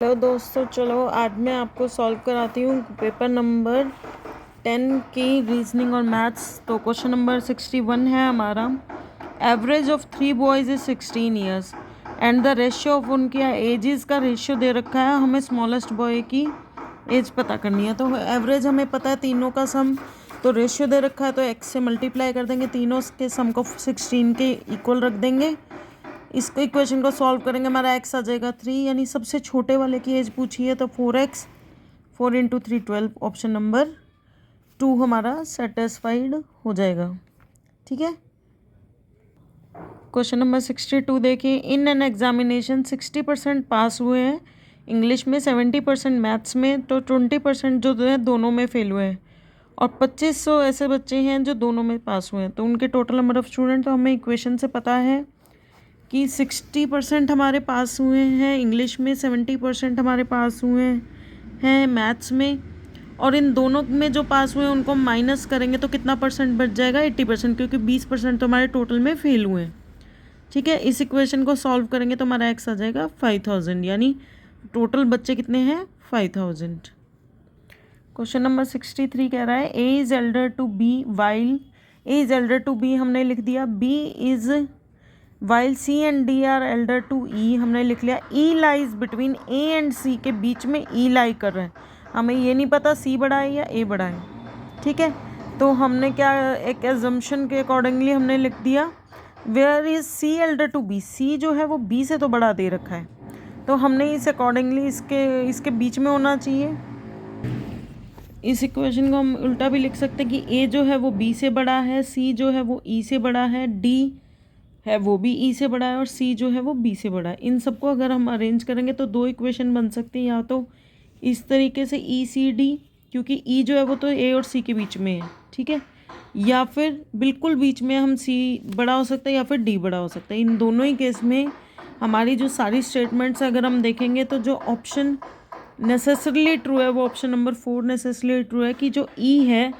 Hello दोस्तों, चलो आज मैं आपको सॉल्व कराती हूँ पेपर नंबर 10 की रीजनिंग और मैथ्स। तो क्वेश्चन नंबर 61 है हमारा। Average of 3 boys is 16 years and the ratio of उनकी एजेस का रेशियो दे रखा है। हमें स्मॉलेस्ट बॉय की एज पता करनी है। तो एवरेज हमें पता है, तीनों का सम तो रेशियो दे रखा है, तो x से मल्टीप्लाई कर देंगे, तीनों के सम को 16 के इक्वल रख देंगे। इसको इक्वेशन को सॉल्व करेंगे, हमारा x आ जाएगा 3, यानी सबसे छोटे वाले की एज पूछी है तो 4x, 4 × 3 12। ऑप्शन नंबर 2 हमारा सेटिस्फाइड हो जाएगा। ठीक है। क्वेश्चन नंबर 62 देखिए। इन एन एग्जामिनेशन 60% पास हुए हैं इंग्लिश में, 70% मैथ्स में, तो 20% जो है दोनों में फेल हुए हैं और 2500 ऐसे बच्चे हैं जो दोनों में पास हुए हैं। तो उनके टोटल नंबर ऑफ स्टूडेंट, तो हमें इक्वेशन से पता है कि 60% हमारे पास हुए हैं इंग्लिश में, 70% हमारे पास हुए हैं मैथ्स में, और इन दोनों में जो पास हुए हैं उनको माइनस करेंगे तो कितना परसेंट बच जाएगा? 80%, क्योंकि 20% तो हमारे टोटल में फेल हुए हैं। ठीक है। इस इक्वेशन को सॉल्व करेंगे तो हमारा एक्स आ जाएगा 5000, यानी टोटल बच्चे कितने हैं? 5000। क्वेश्चन नंबर 63 कह रहा है A is elder to B while A is elder to B, हमने लिख दिया। B is while C and D are elder to E, हमने लिख लिया। E lies between A and C, के बीच में ई लाई कर रहे हैं। हमें ये नहीं पता सी बड़ा है या ए बड़ा है। ठीक है। तो हमने क्या, एक एजम्पशन के अकॉर्डिंगली हमने लिख दिया where is C elder to B, C जो है वो बी से तो बड़ा दे रखा है, तो हमने इस अकॉर्डिंगली इसके बीच में होना चाहिए। इस इक्वेशन को हम उल्टा भी लिख सकते हैं कि ए जो है वो बी से बड़ा है, सी जो है वो ई से बड़ा है, डी है वो भी ई से बड़ा है, और सी जो है वो बी से बड़ा है। इन सबको अगर हम अरेंज करेंगे तो दो इक्वेशन बन सकती है, या तो इस तरीके से ई सी डी, क्योंकि ई जो है वो तो ए और सी के बीच में है। ठीक है। या फिर बिल्कुल बीच में हम सी बड़ा हो सकता है या फिर डी बड़ा हो सकता है। इन दोनों ही केस में हमारी जो सारी स्टेटमेंट्स अगर हम देखेंगे तो जो ऑप्शन नेसेसरली ट्रू है वो ऑप्शन नंबर 4 नेसेसरली ट्रू है, कि जो ई है,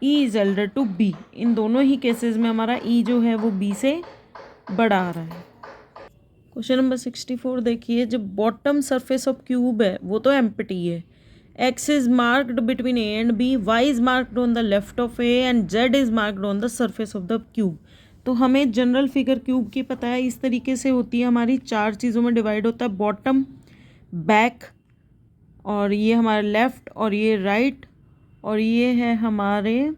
E is elder to B. इन दोनों ही केसेस में हमारा ई जो है वो बी से बड़ा आ रहा है। क्वेश्चन नंबर 64 देखिए। जो बॉटम सरफेस ऑफ क्यूब है वो तो एम्प्टी है। X is marked between A and B, Y is marked on the left of A and Z is marked on the surface of the cube. तो हमें general figure cube की पता है, इस तरीके से होती है हमारी, 4 चीज़ों में डिवाइड होता है। बॉटम, बैक, और ये हमारा लेफ्ट, और ये राइट, और ये है हमारे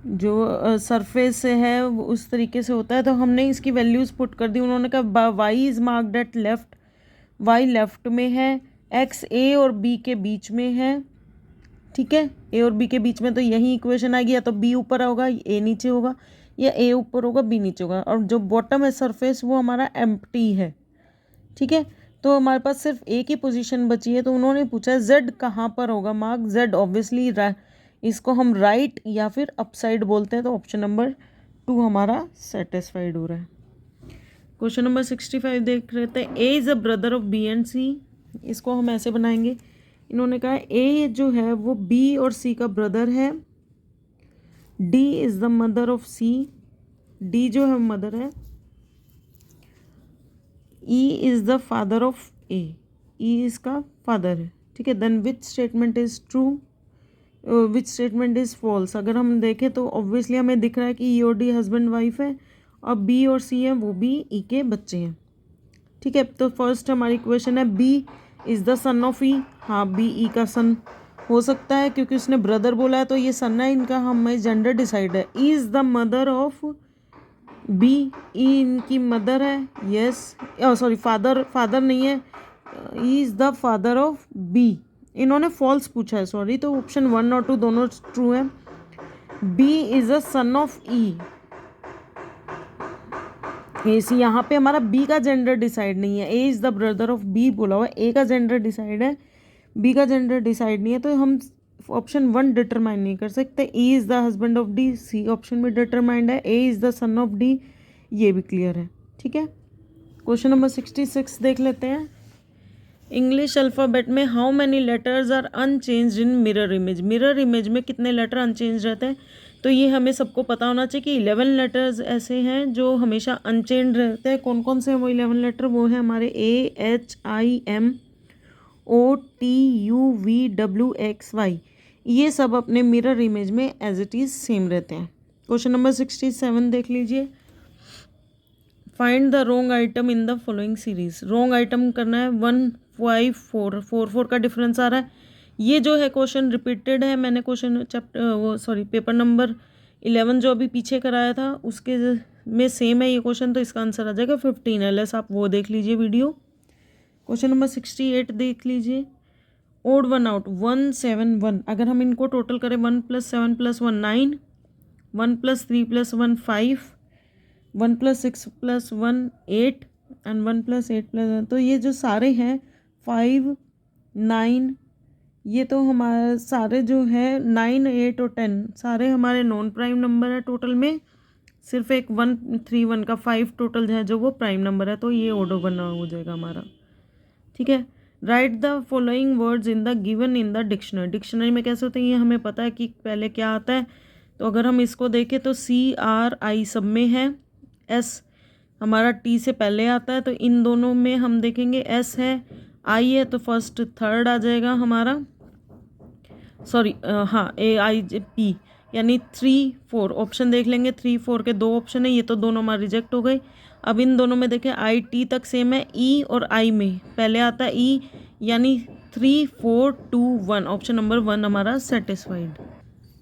जो सरफेस है वो उस तरीके से होता है। तो हमने इसकी वैल्यूज़ पुट कर दी। उन्होंने कहा Y is marked at left, Y left में है, एक्स ए और बी के बीच में है। ठीक है। ए और बी के बीच में, तो यही इक्वेशन आएगी, या तो बी ऊपर होगा ए नीचे होगा, या ए ऊपर होगा बी नीचे होगा। और जो बॉटम है सरफेस वो हमारा एम्प्टी है। ठीक है। तो हमारे पास सिर्फ ए की पोजीशन बची है, तो उन्होंने पूछा है जेड कहाँ पर होगा मार्क। जेड ऑब्वियसली इसको हम राइट या फिर अपसाइड बोलते हैं, तो ऑप्शन नंबर 2 हमारा सेटिस्फाइड हो रहा है। क्वेश्चन नंबर 65 देख रहे थे। A is a brother of B and C, इसको हम ऐसे बनाएंगे। इन्होंने कहा ए जो है वो बी और सी का ब्रदर है, D is the mother of C, D जो है मदर है, E is the father of A, E इसका फादर है। ठीक है। Then which statement is true, which statement is false. अगर हम देखें तो ऑब्वियसली हमें दिख रहा है कि ई और डी हस्बैंड वाइफ है, और बी और सी हैं वो भी ई के बच्चे हैं। ठीक है। तो फर्स्ट हमारी क्वेश्चन है B is the son of E. हाँ, बी ई का सन हो सकता है, क्योंकि उसने ब्रदर बोला है तो ये सन है इनका, हमें जेंडर डिसाइड है। E is the mother of B, E इनकी मदर है। यस, सॉरी फादर नहीं है, E is the father of B. इन्होंने फॉल्स पूछा है, सॉरी, तो ऑप्शन 1 और 2 दोनों ट्रू है। B is a son of E, इसी यहाँ पे हमारा बी का जेंडर डिसाइड नहीं है। A is the brother of B बोला हुआ है, ए का जेंडर डिसाइड है, बी का जेंडर डिसाइड नहीं है, तो हम ऑप्शन 1 डिटरमाइन नहीं कर सकते। E is the husband of D, C option में डिटरमाइंड है। A is the son of D, ये भी क्लियर है। ठीक है। क्वेश्चन नंबर 66 देख लेते हैं। इंग्लिश अल्फ़ाबेट में how many letters are unchanged in mirror image. Mirror image में कितने लेटर अनचेंज रहते हैं? तो ये हमें सबको पता होना चाहिए कि 11 लेटर्स ऐसे हैं जो हमेशा अनचेंज रहते हैं। कौन कौन से हैं वो 11 लेटर? वो है हमारे AHIMOTUVWXY। ये सब अपने मिरर इमेज में एज इट इज़ सेम रहते हैं। क्वेश्चन नंबर 67 देख लीजिए। Find the wrong item in the following series. Wrong item करना है 1 5 4 4 4 का डिफरेंस आ रहा है। ये जो है क्वेश्चन रिपीटेड है। मैंने क्वेश्चन पेपर नंबर 11 जो अभी पीछे कराया था उसके में सेम है ये क्वेश्चन, तो इसका आंसर आ जाएगा 15 LS। आप वो देख लीजिए वीडियो। क्वेश्चन नंबर 68 देख लीजिए। Odd 1 out 1 7 1। अगर हम इनको टोटल करें 1 + 7 + 1 9, 1 + 3 + 1 5, 1 + 6 + 1 8 एंड 1 + 8 + 1, तो ये जो सारे हैं 5 9, ये तो हमारे सारे जो है 9 8 और 10 सारे हमारे नॉन प्राइम नंबर है। टोटल में सिर्फ एक 1 3 1 का 5 टोटल है जो वो प्राइम नंबर है, तो ये ऑर्डर बना हो जाएगा हमारा। ठीक है। Right the following words in the given in the dictionary. Dictionary में कैसे होते हैं ये हमें पता है कि पहले क्या आता है। तो अगर हम इसको देखें तो CRI सब में है, S हमारा T से पहले आता है, तो इन दोनों में हम देखेंगे S है, I है, तो फर्स्ट थर्ड आ जाएगा हमारा, सॉरी हाँ AIP, यानी 3 4 ऑप्शन देख लेंगे। 3 4 के 2 ऑप्शन है, ये तो दोनों हमारे रिजेक्ट हो गए। अब इन दोनों में देखें IT तक सेम है। E और I में पहले आता है E, यानी 3 4 2 1, ऑप्शन नंबर 1 हमारा सेटिस्फाइड।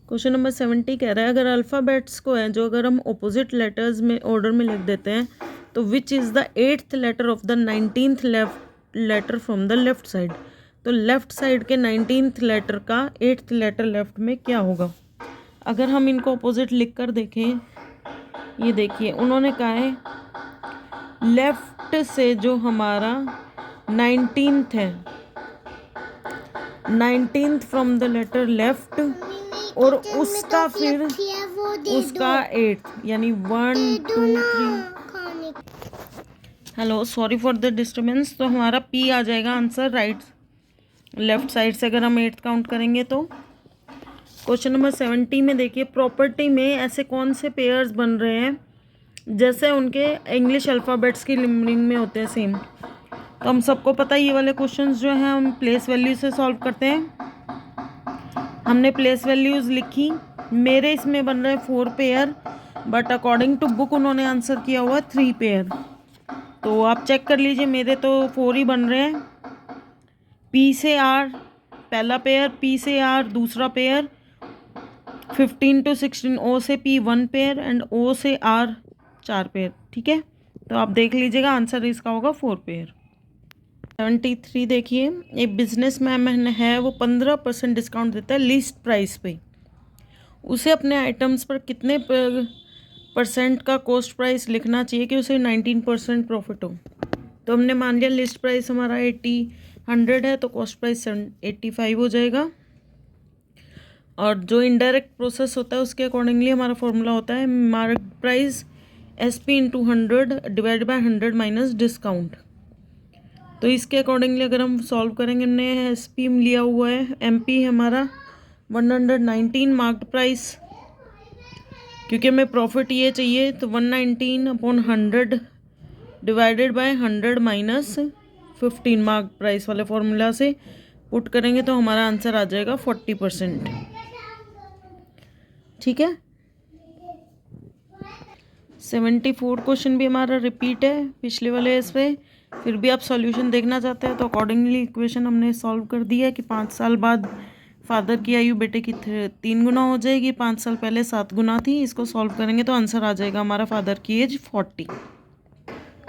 क्वेश्चन नंबर 70 कह रहा है अगर अल्फ़ाबेट्स को है जो अगर हम ऑपोजिट लेटर्स में ऑर्डर में लिख देते हैं तो which is the 8th letter of the 19th letter from the left side. तो लेफ्ट साइड के 19th लेटर का 8th लेटर लेफ्ट में क्या होगा। अगर हम इनको ऑपोजिट लिख कर देखें, ये देखिए उन्होंने कहा है लेफ्ट से जो हमारा 19th है, 19th from the letter left, और उसका फिर उसका 8th, यानी 1 2 3। Hello, sorry for the disturbance. तो हमारा P आ जाएगा आंसर राइट लेफ्ट साइड से अगर हम 8th काउंट करेंगे तो। क्वेश्चन नंबर 70 में देखिए प्रॉपर्टी में ऐसे कौन से पेयर्स बन रहे हैं जैसे उनके इंग्लिश अल्फ़ाबेट्स की लिमिंग में होते हैं सेम। तो हम सबको पता है ये वाले क्वेश्चंस जो हैं हम प्लेस वैल्यू से सॉल्व करते हैं। हमने प्लेस वैल्यूज़ लिखी, मेरे इसमें बन रहे हैं 4 pair, but according to book उन्होंने आंसर किया हुआ 3 पेयर। तो आप चेक कर लीजिए, मेरे तो 4 ही बन रहे हैं। P से R पहला पेयर, P से R दूसरा पेयर, 15 to 16 O से P 1 पेयर एंड O से R 4 पेयर। ठीक है, तो आप देख लीजिएगा आंसर इसका होगा 4 पेयर। 73 देखिए, एक बिजनेस मैन है वो 15% डिस्काउंट देता है लीस्ट प्राइस पे। उसे अपने आइटम्स पर कितने % का कॉस्ट प्राइस लिखना चाहिए कि उसे 19% प्रॉफिट हो। तो हमने मान लिया लिस्ट प्राइस हमारा 100 है, तो कॉस्ट प्राइस 85 हो जाएगा। और जो इनडायरेक्ट प्रोसेस होता है उसके अकॉर्डिंगली हमारा फॉर्मूला होता है mark price SP × 100 divide by 100 minus discount. तो इसके अकॉर्डिंगली अगर हम सॉल्व करेंगे, हमने SP लिया हुआ है, MP हमारा 119 मार्क्ड प्राइस, क्योंकि हमें प्रॉफिट ये चाहिए, तो 119/100 divided by 100 minus 15 mark price वाले फॉर्मूला से पुट करेंगे तो हमारा आंसर आ जाएगा 40%। ठीक है। 74 क्वेश्चन भी हमारा रिपीट है पिछले वाले इस पे। फिर भी आप सॉल्यूशन देखना चाहते हैं तो अकॉर्डिंगली इक्वेशन हमने सॉल्व कर दी है कि 5 साल बाद फादर की आयु बेटे की 3 गुना हो जाएगी, 5 साल पहले 7 गुना थी। इसको सॉल्व करेंगे तो आंसर आ जाएगा हमारा फादर की एज 40।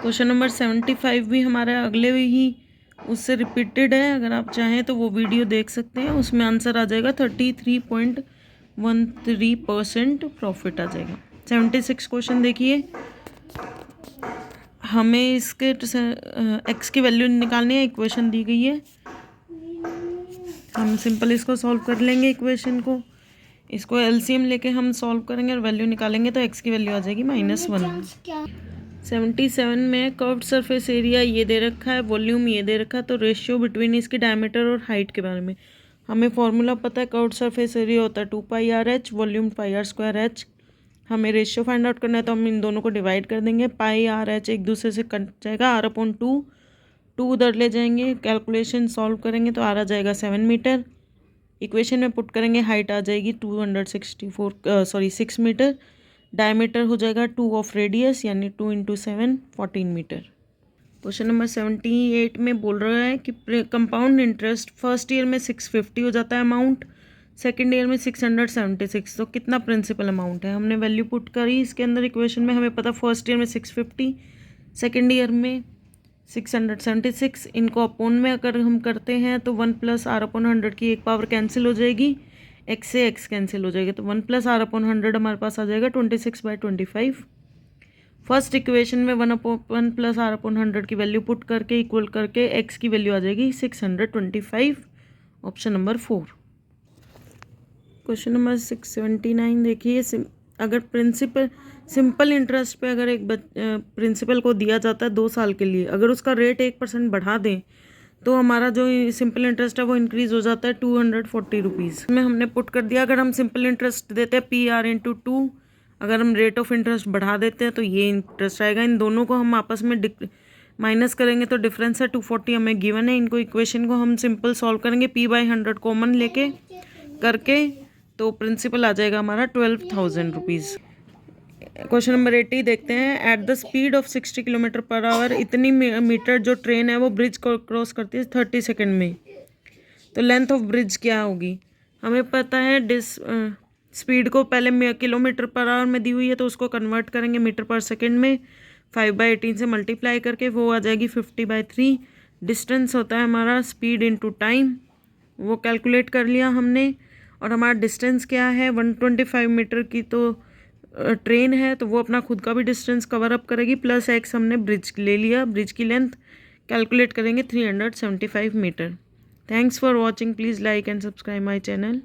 क्वेश्चन नंबर 75 भी हमारा अगले ही उससे रिपीटेड है, अगर आप चाहें तो वो वीडियो देख सकते हैं। उसमें आंसर आ जाएगा 33.13% प्रॉफिट आ जाएगा। 76 क्वेश्चन देखिए, हमें इसके x की वैल्यू निकालनी है, इक्वेशन दी गई है। हम सिंपल इसको सॉल्व कर लेंगे इक्वेशन को, इसको LCM लेके हम सॉल्व करेंगे और वैल्यू निकालेंगे तो x की वैल्यू आ जाएगी -1। 77 में कर्व्ड सरफेस एरिया ये दे रखा है, वॉल्यूम ये दे रखा है, तो रेशियो बिटवीन इसकी डायमीटर और हाइट के बारे में हमें फॉर्मूला पता है, कर्व्ड सरफेस एरिया होता है 2πr/h, वॉल्यूम πr²h। हमें रेशियो फाइंड आउट करना है तो हम इन दोनों को डिवाइड कर देंगे। πr/h एक दूसरे से कट जाएगा, r/2, 2 उधर ले जाएंगे, कैलकुलेशन सॉल्व करेंगे तो आ जाएगा 7 मीटर। इक्वेशन में पुट करेंगे, हाइट आ जाएगी 6 मीटर। डायमीटर हो जाएगा 2 ऑफ रेडियस, यानी 2 × 7 14 मीटर। क्वेश्चन नंबर 78 में बोल रहा है कि कंपाउंड इंटरेस्ट फर्स्ट ईयर में 650 हो जाता है अमाउंट, सेकेंड ईयर में 676। तो कितना प्रिंसिपल अमाउंट है? हमने वैल्यू पुट करी इसके अंदर इक्वेशन में। हमें पता फर्स्ट ईयर में 650, सेकेंड ईयर में 676। इनको अपोन में अगर हम करते हैं तो 1 + r/100 की एक पावर कैंसिल हो जाएगी, x से x कैंसिल हो जाएगा, तो 1 + r/100 हमारे पास आ जाएगा 26/25। फर्स्ट इक्वेशन में 1 + r/100 की वैल्यू पुट करके इक्वल करके x की वैल्यू आ जाएगी 625। Option number 4। क्वेश्चन नंबर 679 देखिए, अगर सिंपल इंटरेस्ट पे अगर एक प्रिंसिपल को दिया जाता है 2 साल के लिए, अगर उसका रेट 1% बढ़ा दें तो हमारा जो सिंपल इंटरेस्ट है वो इंक्रीज़ हो जाता है 240 रुपीज़ में। हमने पुट कर दिया, अगर हम सिंपल इंटरेस्ट देते हैं PR/2, अगर हम रेट ऑफ इंटरेस्ट बढ़ा देते हैं तो ये इंटरेस्ट आएगा। इन दोनों को हम आपस में माइनस करेंगे तो डिफरेंस है 240 हमें गिवन है। इनको इक्वेशन को हम सिंपल सॉल्व करेंगे, P/100 कॉमन लेके करके, तो प्रिंसिपल आ जाएगा हमारा 12,000 रुपीज़। क्वेश्चन नंबर 80 देखते हैं। At the speed of 60 km/h इतनी मीटर जो ट्रेन है वो ब्रिज को क्रॉस करती है 30 सेकेंड में, तो लेंथ ऑफ ब्रिज क्या होगी? हमें पता है स्पीड को पहले km/h में दी हुई है तो उसको कन्वर्ट करेंगे मीटर/सेकेंड में, 5/18 से मल्टीप्लाई करके वो आ जाएगी 50/3। डिस्टेंस होता है हमारा स्पीड इनटू टाइम, वो कैलकुलेट कर लिया हमने। और हमारा डिस्टेंस क्या है? 125 मीटर की तो ट्रेन है तो वो अपना खुद का भी डिस्टेंस कवर अप करेगी, प्लस x हमने ब्रिज ले लिया, ब्रिज की लेंथ कैलकुलेट करेंगे 375 metre. Thanks for watching, please like and subscribe my channel.